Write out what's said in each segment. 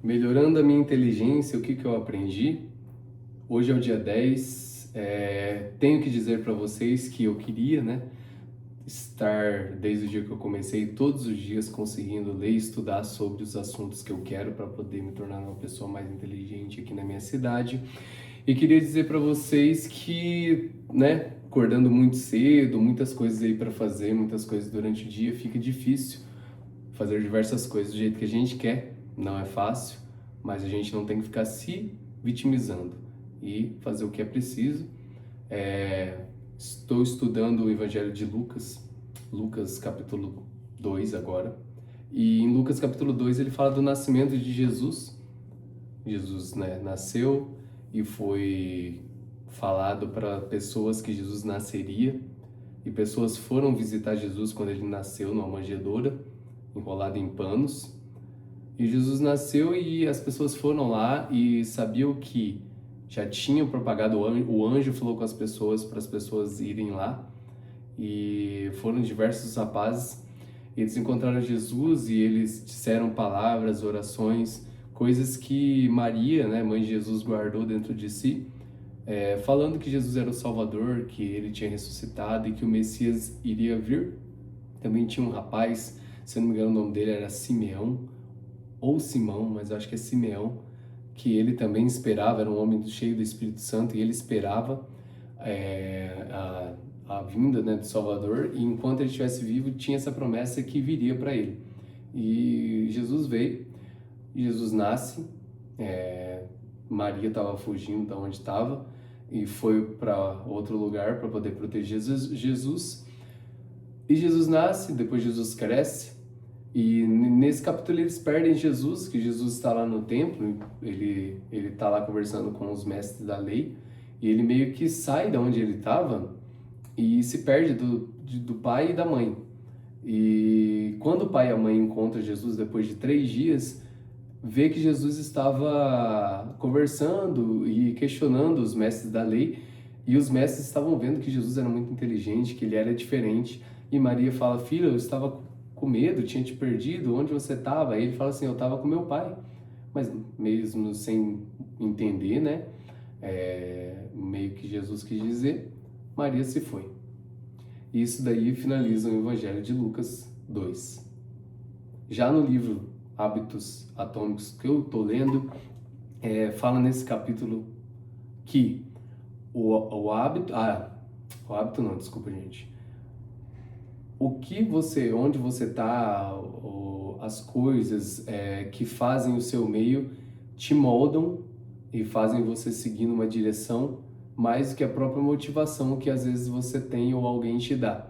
Melhorando a minha inteligência, o que eu aprendi? Hoje é o dia 10. Tenho que dizer para vocês que eu queria, né, estar desde o dia que eu comecei, todos os dias conseguindo ler e estudar sobre os assuntos que eu quero para poder me tornar uma pessoa mais inteligente aqui na minha cidade. E queria dizer para vocês que, né, acordando muito cedo, muitas coisas aí para fazer, muitas coisas durante o dia, fica difícil fazer diversas coisas do jeito que a gente quer. Não é fácil, mas a gente não tem que ficar se vitimizando e fazer o que é preciso. Estou estudando o Evangelho de Lucas, Lucas capítulo 2 agora. E em Lucas capítulo 2 ele fala do nascimento de Jesus. Jesus, né, nasceu e foi falado para pessoas que Jesus nasceria. E pessoas foram visitar Jesus quando ele nasceu numa manjedoura, enrolado em panos. E Jesus nasceu e as pessoas foram lá e sabiam que já tinham propagado, o anjo falou com as pessoas para as pessoas irem lá. E foram diversos rapazes, eles encontraram Jesus e eles disseram palavras, orações, coisas que Maria, né, mãe de Jesus, guardou dentro de si, falando que Jesus era o Salvador, que ele tinha ressuscitado e que o Messias iria vir. Também tinha um rapaz, se eu não me engano o nome dele era Simeão, ou Simão, mas eu acho que é Simeão, que ele também esperava, era um homem cheio do Espírito Santo, e ele esperava a vinda, né, do Salvador, e enquanto ele estivesse vivo, tinha essa promessa que viria para ele. E Jesus veio, Jesus nasce, Maria estava fugindo de onde estava, e foi para outro lugar para poder proteger Jesus. E Jesus nasce, depois Jesus cresce, e nesse capítulo eles perdem Jesus, que Jesus está lá no templo, ele está lá conversando com os mestres da lei, e ele meio que sai da onde ele estava e se perde do pai e da mãe. E quando o pai e a mãe encontram Jesus depois de 3 dias, vê que Jesus estava conversando e questionando os mestres da lei, e os mestres estavam vendo que Jesus era muito inteligente, que ele era diferente. E Maria fala: filha, eu estava com medo, tinha te perdido, onde você estava? Aí ele fala assim: eu estava com meu pai. Mas mesmo sem entender, né, meio que Jesus quis dizer, Maria se foi. E isso daí finaliza o Evangelho de Lucas 2. Já no livro Hábitos Atômicos que eu estou lendo, fala nesse capítulo que o hábito... o hábito não, desculpa, gente. Onde você está, as coisas que fazem o seu meio te moldam e fazem você seguir numa direção mais do que a própria motivação que às vezes você tem ou alguém te dá.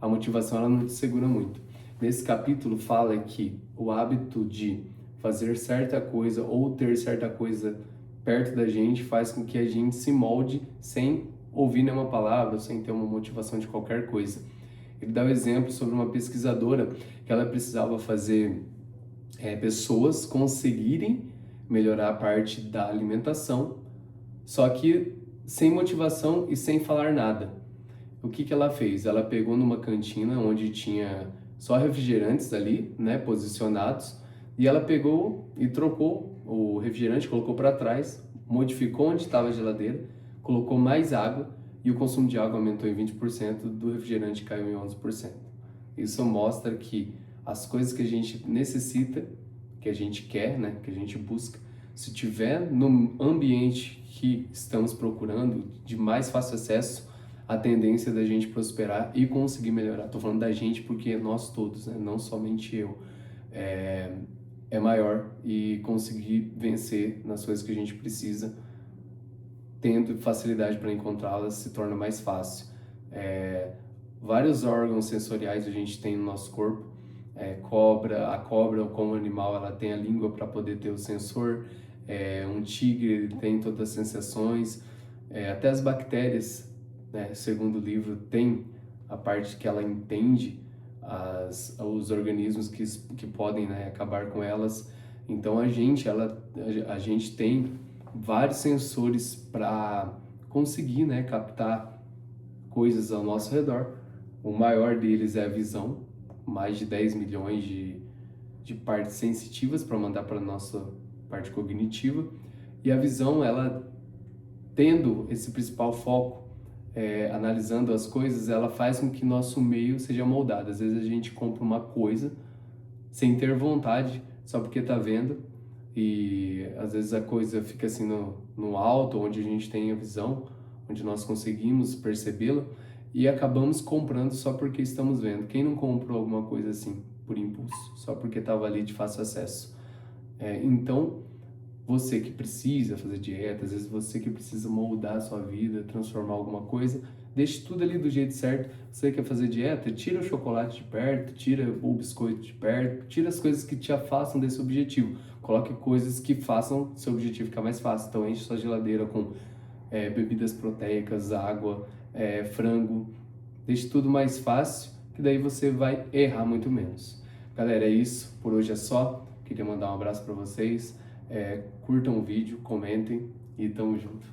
A motivação ela não te segura muito. Nesse capítulo fala que o hábito de fazer certa coisa ou ter certa coisa perto da gente faz com que a gente se molde sem ouvir nenhuma palavra, sem ter uma motivação de qualquer coisa. Ele dá o exemplo sobre uma pesquisadora que ela precisava fazer pessoas conseguirem melhorar a parte da alimentação, só que sem motivação e sem falar nada. O que ela fez? Ela pegou numa cantina onde tinha só refrigerantes ali, né, posicionados, e ela pegou e trocou o refrigerante, colocou para trás, modificou onde estava a geladeira, colocou mais água e o consumo de água aumentou em 20%, do refrigerante caiu em 11%. Isso mostra que as coisas que a gente necessita, que a gente quer, né, que a gente busca, se tiver no ambiente que estamos procurando, de mais fácil acesso, a tendência da gente prosperar e conseguir melhorar. Estou falando da gente porque nós todos, né, não somente eu, é maior, e conseguir vencer nas coisas que a gente precisa, tendo facilidade para encontrá-las, se torna mais fácil. Vários órgãos sensoriais a gente tem no nosso corpo. A cobra, como animal, ela tem a língua para poder ter o sensor. Um tigre, ele tem todas as sensações. Até as bactérias, né, segundo o livro, tem a parte que ela entende os organismos que podem, né, acabar com elas. Então a gente tem vários sensores para conseguir, né, captar coisas ao nosso redor. O maior deles é a visão, mais de 10 milhões de partes sensitivas para mandar para nosso parte cognitiva, e a visão, ela tendo esse principal foco, analisando as coisas, ela faz com que nosso meio seja moldado. Às vezes a gente compra uma coisa sem ter vontade, só porque tá vendo, e às vezes a coisa fica assim no alto, onde a gente tem a visão, onde nós conseguimos percebê-la, e acabamos comprando só porque estamos vendo. Quem não comprou alguma coisa assim por impulso, só porque estava ali de fácil acesso? Então, você que precisa fazer dieta, às vezes você que precisa moldar a sua vida, transformar alguma coisa, deixe tudo ali do jeito certo. Você quer fazer dieta? Tira o chocolate de perto, tira o biscoito de perto, tira as coisas que te afastam desse objetivo. Coloque coisas que façam seu objetivo ficar mais fácil. Então enche sua geladeira com bebidas proteicas, água, frango. Deixe tudo mais fácil, que daí você vai errar muito menos. Galera, é isso. Por hoje é só. Queria mandar um abraço para vocês. Curtam o vídeo, comentem e tamo junto.